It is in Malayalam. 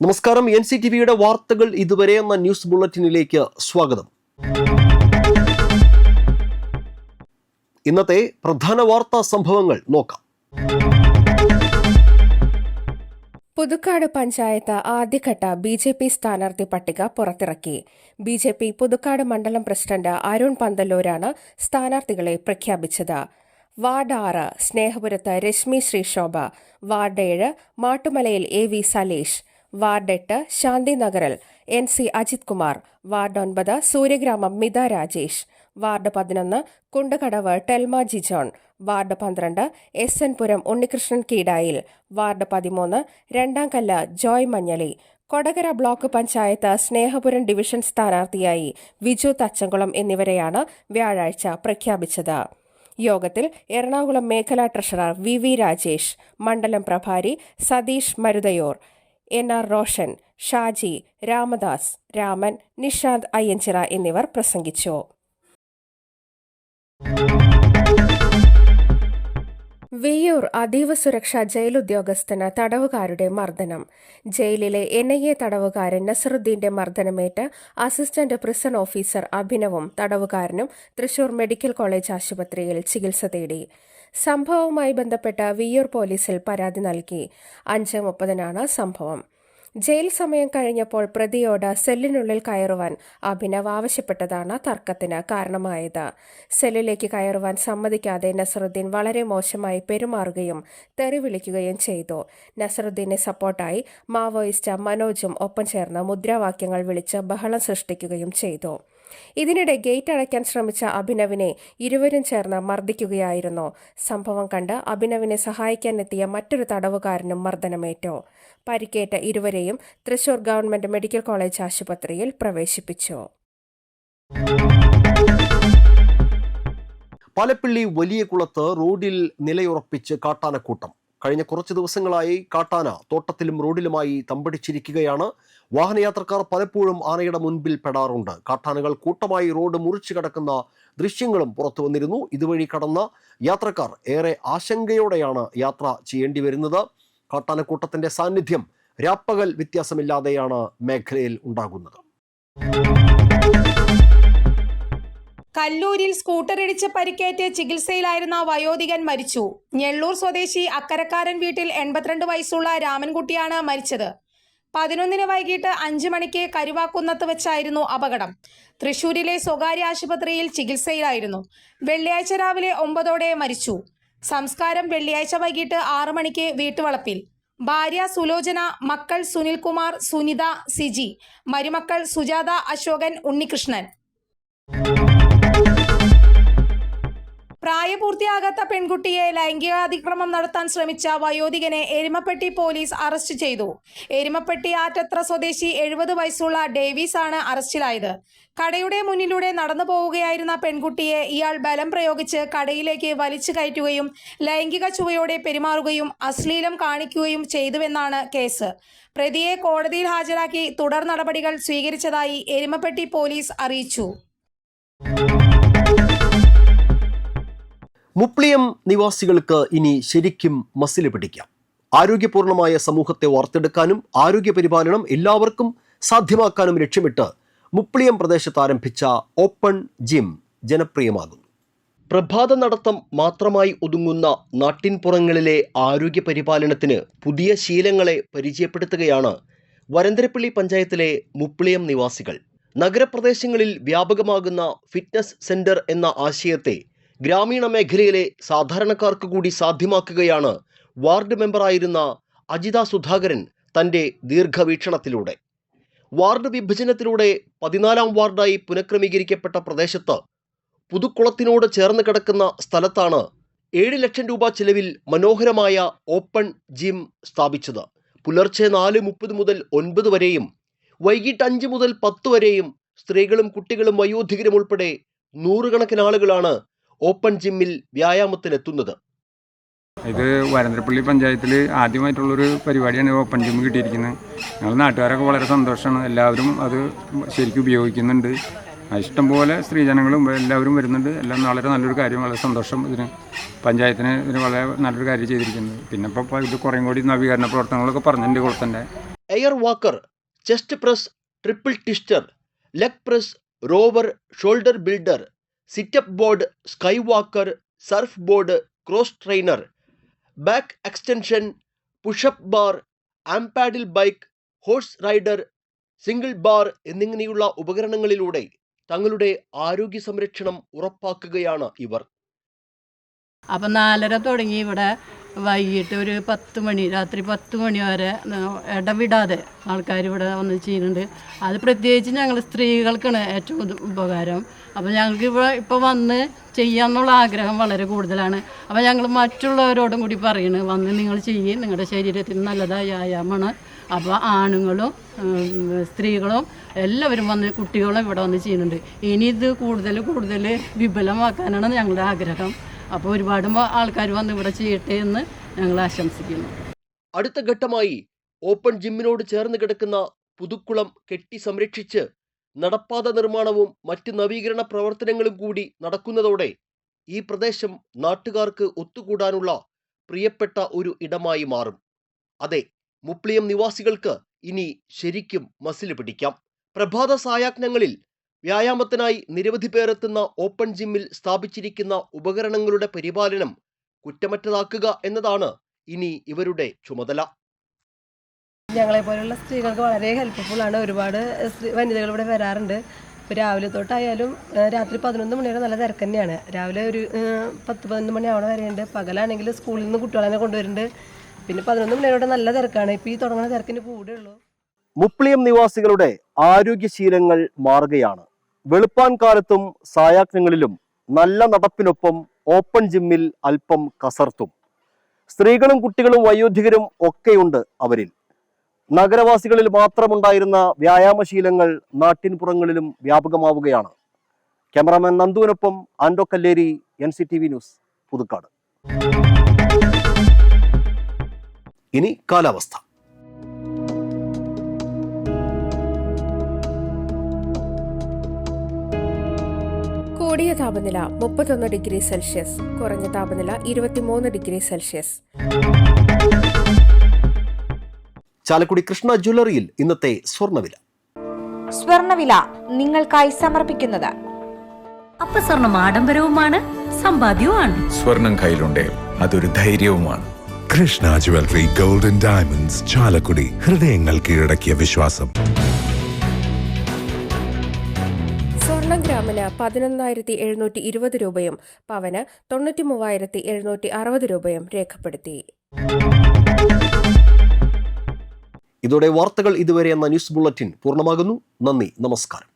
നമസ്കാരം. NCTVയുടെ വാർത്തകൾ ഇതുവരെ എന്ന ന്യൂസ് ബുള്ളറ്റിനിലേക്ക് സ്വാഗതം. ഇന്നത്തെ പ്രധാന വാർത്താ സംഭവങ്ങൾ നോക്കാം. പുതുക്കാട് പഞ്ചായത്ത് ആദ്യഘട്ട BJP സ്ഥാനാർത്ഥി പട്ടിക പുറത്തിറക്കി. BJP പുതുക്കാട് മണ്ഡലം പ്രസിഡന്റ് അരുൺ പന്തല്ലൂരാണ് സ്ഥാനാർത്ഥികളെ പ്രഖ്യാപിച്ചത്. വാർഡ് 6 സ്നേഹപുരത്ത് രശ്മി ശ്രീശോഭ, വാർഡ് 7 മാട്ടുമലയിൽ AV സലീഷ്, വാർഡ് 8 ശാന്തിനഗറിൽ NC Ajith Kumar, ward 9 Suryagramam Mitha Rajesh, ward 11 Kundakadavu Thelma Jijon, ward 12 SN Puram Unnikrishnan Keedayil, ward 13 Randamkallu Joy Manjali. Kodakara block panchayat Snehapuram division സ്ഥാനാർത്ഥിയായി വിജു തച്ചങ്കുളം എന്നിവരെയാണ് വ്യാഴാഴ്ച പ്രഖ്യാപിച്ചത്. യോഗത്തിൽ എറണാകുളം മേഖലാ ട്രഷറർ VV രാജേഷ്, മണ്ഡലം പ്രഭാരി സതീഷ് മരുതയോർ, NR റോഷൻ, ഷാജി, രാമദാസ്, രാമൻ, നിഷാന്ത് അയ്യഞ്ചിറ എന്നിവർ പ്രസംഗിച്ചു. വിയ്യൂർ അതീവ സുരക്ഷാ ജയിലുദ്യോഗസ്ഥന് തടവുകാരുടെ മർദ്ദനം. ജയിലിലെ NIA തടവുകാരൻ നസറുദ്ദീന്റെ മർദ്ദനമേറ്റ് അസിസ്റ്റന്റ് പ്രിസൺ ഓഫീസർ അഭിനവും തടവുകാരനും തൃശൂർ മെഡിക്കൽ കോളേജ് ആശുപത്രിയിൽ ചികിത്സ തേടി. സംഭവവുമായി ബന്ധപ്പെട്ട് വിയ്യൂർ പോലീസിൽ പരാതി നൽകി. 5:30-നാണ് സംഭവം. ജയിൽ സമയം കഴിഞ്ഞപ്പോൾ പ്രതിയോട് സെല്ലിനുള്ളിൽ കയറുവാൻ അഭിനവ് ആവശ്യപ്പെട്ടതാണ് തർക്കത്തിന് കാരണമായത്. സെല്ലിലേക്ക് കയറുവാൻ സമ്മതിക്കാതെ നസറുദ്ദീൻ വളരെ മോശമായി പെരുമാറുകയും തെറി വിളിക്കുകയും ചെയ്തു. നസറുദ്ദീനെ സപ്പോർട്ടായി മാവോയിസ്റ്റ് മനോജും ഒപ്പം ചേർന്ന് മുദ്രാവാക്യങ്ങൾ വിളിച്ച് ബഹളം സൃഷ്ടിക്കുകയും ചെയ്തു. ഇതിനിടെ ഗേറ്റ് അടയ്ക്കാൻ ശ്രമിച്ച അഭിനവിനെ ഇരുവരും ചേർന്ന് മർദ്ദിക്കുകയായിരുന്നു. സംഭവം കണ്ട് അഭിനവിനെ സഹായിക്കാനെത്തിയ മറ്റൊരു തടവുകാരനും മർദ്ദനമേറ്റു. പരിക്കേറ്റ ഇരുവരെയും തൃശൂർ ഗവൺമെന്റ് മെഡിക്കൽ കോളേജ് ആശുപത്രിയിൽ പ്രവേശിപ്പിച്ചു. പാലപ്പിള്ളി വലിയ കുളത്ത് റോഡിൽ നിലയുറപ്പിച്ച് കാട്ടാനക്കൂട്ടം. കഴിഞ്ഞ കുറച്ച് ദിവസങ്ങളായി കാട്ടാന തോട്ടത്തിലും റോഡിലുമായി തമ്പടിച്ചിരിക്കുകയാണ്. വാഹനയാത്രക്കാർ പലപ്പോഴും ആനയുടെ മുൻപിൽ പെടാറുണ്ട്. കാട്ടാനകൾ കൂട്ടമായി റോഡ് മുറിച്ചു കടക്കുന്ന ദൃശ്യങ്ങളും പുറത്തു വന്നിരുന്നു. ഇതുവഴി കടന്ന യാത്രക്കാർ ഏറെ ആശങ്കയോടെയാണ് യാത്ര ചെയ്യേണ്ടി വരുന്നത്. കാട്ടാനക്കൂട്ടത്തിന്റെ സാന്നിധ്യം രാപ്പകൽ വ്യത്യാസമില്ലാതെയാണ് മേഖലയിൽ ഉണ്ടാകുന്നത്. കല്ലൂരിൽ സ്കൂട്ടറിടിച്ച് പരിക്കേറ്റ് ചികിത്സയിലായിരുന്ന വയോധികൻ മരിച്ചു. ഞെള്ളൂർ സ്വദേശി അക്കരക്കാരൻ വീട്ടിൽ 82 വയസ്സുള്ള രാമൻകുട്ടിയാണ് മരിച്ചത്. 11-ന് വൈകിട്ട് 5 മണിക്ക് കരുവാക്കുന്നത്ത് വെച്ചായിരുന്നു അപകടം. തൃശൂരിലെ സ്വകാര്യ ആശുപത്രിയിൽ ചികിത്സയിലായിരുന്നു. വെള്ളിയാഴ്ച രാവിലെ 9-ഓടെ മരിച്ചു. സംസ്കാരം വെള്ളിയാഴ്ച വൈകിട്ട് 6 മണിക്ക് വീട്ടുവളപ്പിൽ. ഭാര്യ സുലോചന, മക്കൾ സുനിൽകുമാർ, സുനിത, സിജി, മരുമക്കൾ സുജാത, അശോകൻ, ഉണ്ണികൃഷ്ണൻ. പ്രായപൂർത്തിയാകാത്ത പെൺകുട്ടിയെ ലൈംഗികാതിക്രമം നടത്താൻ ശ്രമിച്ച വയോധികനെ എരുമപ്പെട്ടി പോലീസ് അറസ്റ്റ് ചെയ്തു. എരുമപ്പെട്ടി ആറ്റത്ര സ്വദേശി 70 വയസ്സുള്ള ഡേവിസ് ആണ് അറസ്റ്റിലായത്. കടയുടെ മുന്നിലൂടെ നടന്നു പോവുകയായിരുന്ന പെൺകുട്ടിയെ ഇയാൾ ബലം പ്രയോഗിച്ച് കടയിലേക്ക് വലിച്ചു കയറ്റുകയും ലൈംഗിക ചുവയോടെ പെരുമാറുകയും അശ്ലീലം കാണിക്കുകയും ചെയ്തുവെന്നാണ് കേസ്. പ്രതിയെ കോടതിയിൽ ഹാജരാക്കി തുടർ നടപടികൾ സ്വീകരിച്ചതായി എരുമപ്പെട്ടി പോലീസ് അറിയിച്ചു. മുപ്ലിയം നിവാസികൾക്ക് ഇനി ശരിക്കും മസില് പിടിക്കാം. ആരോഗ്യപൂർണമായ സമൂഹത്തെ വാർത്തെടുക്കാനും ആരോഗ്യ പരിപാലനം എല്ലാവർക്കും സാധ്യമാക്കാനും ലക്ഷ്യമിട്ട് മുപ്ലിയം പ്രദേശത്ത് ആരംഭിച്ച ഓപ്പൺ ജിം ജനപ്രിയമാകുന്നു. പ്രഭാത നടത്തം മാത്രമായി ഒതുങ്ങുന്ന നാട്ടിൻപുറങ്ങളിലെ ആരോഗ്യ പരിപാലനത്തിന് പുതിയ ശീലങ്ങളെ പരിചയപ്പെടുത്തുകയാണ് വരന്തരപ്പള്ളി പഞ്ചായത്തിലെ മുപ്ലിയം നിവാസികൾ. നഗരപ്രദേശങ്ങളിൽ വ്യാപകമാകുന്ന ഫിറ്റ്നസ് സെന്റർ എന്ന ആശയത്തെ ഗ്രാമീണ മേഖലയിലെ സാധാരണക്കാർക്ക് കൂടി സാധ്യമാക്കുകയാണ് വാർഡ് മെമ്പറായിരുന്ന അജിത സുധാകരൻ തൻ്റെ ദീർഘവീക്ഷണത്തിലൂടെ. വാർഡ് വിഭജനത്തിലൂടെ 14-ാം വാർഡായി പുനഃക്രമീകരിക്കപ്പെട്ട പ്രദേശത്ത് പുതുക്കുളത്തിനോട് ചേർന്ന് കിടക്കുന്ന സ്ഥലത്താണ് 7 ലക്ഷം രൂപ ചിലവിൽ മനോഹരമായ ഓപ്പൺ ജിം സ്ഥാപിച്ചത്. പുലർച്ചെ 4:30 മുതൽ 9 വരെയും വൈകിട്ട് 5 മുതൽ 10 വരെയും സ്ത്രീകളും കുട്ടികളും വയോധികരും ഉൾപ്പെടെ 100 കണക്കിന് ആളുകളാണ് ഓപ്പൺ ജിമ്മിൽ വ്യായാമത്തിനെത്തുന്നത്. ഇത് വരന്തരപ്പള്ളി പഞ്ചായത്തിൽ ആദ്യമായിട്ടുള്ളൊരു പരിപാടിയാണ് ഓപ്പൺ ജിം കിട്ടിയിരിക്കുന്നത്. ഞങ്ങൾ നാട്ടുകാരൊക്കെ വളരെ സന്തോഷമാണ്. എല്ലാവരും അത് ശരിക്കും ഉപയോഗിക്കുന്നുണ്ട്. ഇഷ്ടംപോലെ സ്ത്രീജനങ്ങളും എല്ലാവരും വരുന്നുണ്ട്. എല്ലാം വളരെ നല്ലൊരു കാര്യം, വളരെ സന്തോഷം. പഞ്ചായത്തിന് വളരെ നല്ലൊരു കാര്യം ചെയ്തിരിക്കുന്നത്. പിന്നെ ഇപ്പോൾ ഇത് കുറേ കൂടി നവീകരണ പ്രവർത്തനങ്ങളൊക്കെ പറഞ്ഞിട്ടുണ്ട് കുളത്തിൻ്റെ. Air walker, chest press, triple twister, leg press, rover, shoulder builder, sit up board, sky walker, surf board, cross trainer, back extension, push up bar, arm paddle bike, horse rider, single bar എന്നിങ്ങനെയുള്ള ഉപകരണങ്ങളിലൂടെ തങ്ങളുടെ ആരോഗ്യ സംരക്ഷണം ഉറപ്പാക്കുകയാണ് ഇവർ. അപ്പം 4:30 തുടങ്ങി ഇവിടെ വൈകിട്ട് ഒരു 10 മണി, രാത്രി 10 മണി വരെ ഇടവിടാതെ ആൾക്കാർ ഇവിടെ വന്ന് ചെയ്യുന്നുണ്ട്. അത് പ്രത്യേകിച്ച് ഞങ്ങൾ സ്ത്രീകൾക്കാണ് ഏറ്റവും ഉപകാരം. അപ്പോൾ ഞങ്ങൾക്ക് ഇപ്പോൾ വന്ന് ചെയ്യാമെന്നുള്ള ആഗ്രഹം വളരെ കൂടുതലാണ്. അപ്പോൾ ഞങ്ങൾ മറ്റുള്ളവരോടും കൂടി പറയുന്നത് വന്ന് നിങ്ങൾ ചെയ്യും, നിങ്ങളുടെ ശരീരത്തിന് നല്ലതായ വ്യായാമമാണ്. അപ്പോൾ ആണുങ്ങളും സ്ത്രീകളും എല്ലാവരും വന്ന്, കുട്ടികളും ഇവിടെ വന്ന് ചെയ്യുന്നുണ്ട്. ഇനി ഇത് കൂടുതൽ വിപുലമാക്കാനാണ് ഞങ്ങളുടെ ആഗ്രഹം. അപ്പോൾ ഒരുപാട് ആൾക്കാർ വന്ന് ഇവിടെ ചെയ്യട്ടെ എന്ന് ഞങ്ങൾ ആശംസിക്കുന്നു. അടുത്ത ഘട്ടമായി ഓപ്പൺ ജിമ്മിനോട് ചേർന്ന് കിടക്കുന്ന പുതുക്കുളം കെട്ടി സംരക്ഷിച്ച് നടപ്പാത നിർമ്മാണവും മറ്റ് നവീകരണ പ്രവർത്തനങ്ങളും കൂടി നടക്കുന്നതോടെ ഈ പ്രദേശം നാട്ടുകാർക്ക് ഒത്തുകൂടാനുള്ള പ്രിയപ്പെട്ട ഒരു ഇടമായി മാറും. അതെ, മുപ്ലിയം നിവാസികൾക്ക് ഇനി ശരിക്കും മസിൽ പിടിക്കാം. പ്രഭാത സായാഹ്നങ്ങളിൽ വ്യായാമത്തിനായി നിരവധി പേരെത്തുന്ന ഓപ്പൺ ജിമ്മിൽ സ്ഥാപിച്ചിരിക്കുന്ന ഉപകരണങ്ങളുടെ പരിപാലനം കുറ്റമറ്റതാക്കുക എന്നതാണ് ഇനി ഇവരുടെ ചുമതല. ഞങ്ങളെപ്പോലുള്ള സ്ത്രീകൾക്ക് വളരെ ഹെൽപ്ഫുള്ളാണ്. ഒരുപാട് വനിതകൾ ഇവിടെ വരാറുണ്ട്. ഇപ്പോൾ രാവിലെ തൊട്ടായാലും രാത്രി 11 മണി വരെ നല്ല തിരക്ക് തന്നെയാണ്. രാവിലെ ഒരു 10-11 മണി അവിടെ വരെയുണ്ട്. പകലാണെങ്കിൽ സ്കൂളിൽ നിന്ന് കുട്ടികളെ കൊണ്ടുവരുന്നുണ്ട്. പിന്നെ 11 മണിയോടെ നല്ല തിരക്കാണ്. ഇപ്പോൾ ഈ തുടങ്ങുന്ന തിരക്കിന് കൂടുള്ളൂ. മുപ്ലിയം നിവാസികളുടെ ആരോഗ്യശീലങ്ങൾ മാറുകയാണ്. വെളുപ്പാൻ കാലത്തും സായാഹ്നങ്ങളിലും നല്ല നടപ്പിനൊപ്പം ഓപ്പൺ ജിമ്മിൽ അല്പം കസർത്തും. സ്ത്രീകളും കുട്ടികളും വയോധികരും ഒക്കെയുണ്ട് അവരിൽ. നഗരവാസികളിൽ മാത്രമുണ്ടായിരുന്ന വ്യായാമശീലങ്ങൾ നാട്ടിൻപുറങ്ങളിലും വ്യാപകമാവുകയാണ്. ക്യാമറാമാൻ നന്ദുവിനൊപ്പം ആൻഡോ കല്ലേരി, NCTV ന്യൂസ്, പുതുക്കാട്. ഇനി കാലാവസ്ഥ. കൂടിയ താപനില 31 ഡിഗ്രി സെൽഷ്യസ്, കുറഞ്ഞ താപനില 23 ഡിഗ്രി സെൽഷ്യസ്. ചാലക്കുടി കൃഷ്ണ ജ്വല്ലറിയിൽ ഇന്നത്തെ സ്വർണ്ണവില നിങ്ങൾക്കായി സമർപ്പിക്കുന്നത് അപ്പസ്വർണം ആഡംബരവുമാണ്, സമ്പാദ്യവുമാണ്. സ്വർണം കയ്യിലുണ്ടേ അതൊരു ധൈര്യവുമാണ്. Krishna jewellery, golden diamonds, Chalakudy. ഹൃദയങ്ങൾ കീഴടക്കിയ വിശ്വാസം. സ്വർണം ഗ്രാമിന് 11,720 രൂപയും പവന് 93,760 രൂപയും രേഖപ്പെടുത്തി. ഇതോടെ വാർത്തകൾ ഇതുവരെ എന്ന ന്യൂസ് ബുള്ളറ്റിൻ പൂർണ്ണമാകുന്നു. നന്ദി, നമസ്കാരം.